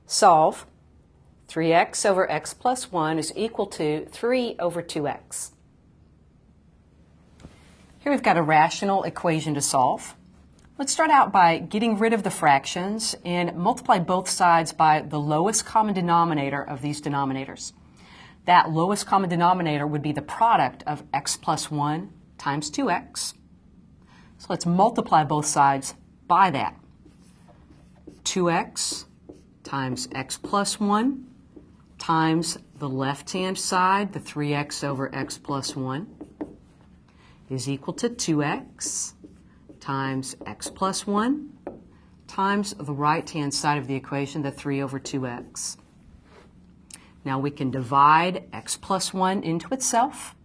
Solve. 3x over x plus 1 is equal to 3 over 2x. Here we've got a rational equation to solve. Let's start out by getting rid of the fractions and multiply both sides by the lowest common denominator of these denominators. That lowest common denominator would be the product of x plus 1 times 2x. So let's multiply both sides by that. 2x times x plus 1 times the left-hand side, the 3x over x plus 1, is equal to 2x times x plus 1 times the right-hand side of the equation, the 3 over 2x. Now we can divide x plus 1 into itself.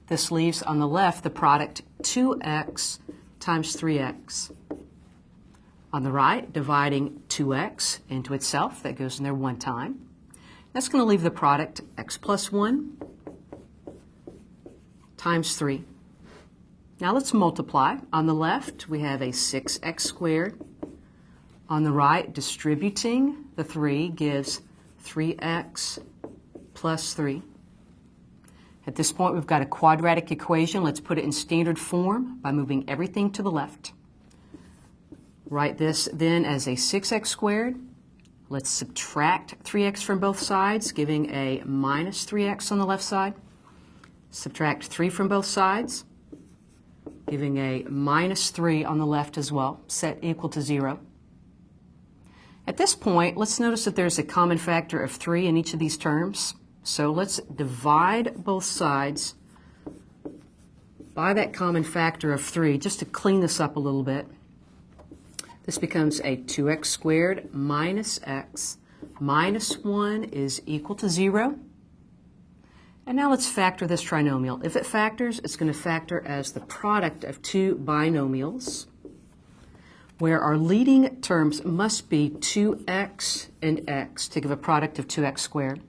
This leaves on the left the product 2x times 3x. On the right, dividing 2x into itself, that goes in there one time. That's going to leave the product x plus 1 times 3. Now let's multiply. On the left, we have a 6x squared. On the right, distributing the 3 gives 3x plus 3. At this point, we've got a quadratic equation. Let's put it in standard form by moving everything to the left. Write this then as a 6x squared. Let's subtract 3x from both sides, giving a minus 3x on the left side. Subtract 3 from both sides, giving a minus 3 on the left as well, set equal to 0. At this point, let's notice that there's a common factor of 3 in each of these terms. So let's divide both sides by that common factor of 3, just to clean this up a little bit. This becomes a 2x squared minus x minus 1 is equal to 0. And now let's factor this trinomial. If it factors, it's going to factor as the product of two binomials, where our leading terms must be 2x and x to give a product of 2x squared.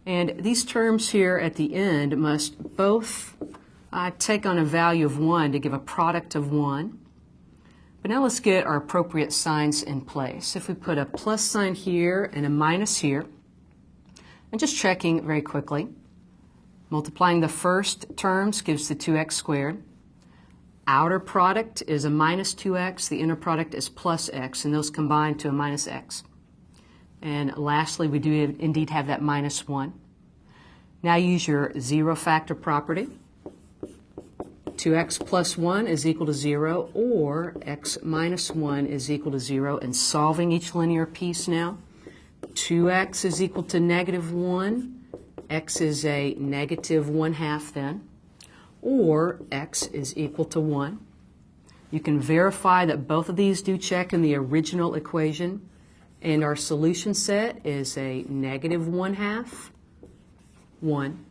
And these terms here at the end must both take on a value of 1 to give a product of 1. But now let's get our appropriate signs in place. If we put a plus sign here and a minus here, and just checking very quickly, multiplying the first terms gives the 2x squared. Outer product is a minus 2x, the inner product is plus x, and those combine to a minus x. And lastly, we do indeed have that minus 1. Now use your zero factor property. 2x plus 1 is equal to 0, or x minus 1 is equal to 0. And solving each linear piece now, 2x is equal to negative 1. X is a negative 1/2 then. Or x is equal to 1. You can verify that both of these do check in the original equation. And our solution set is a negative 1/2, 1.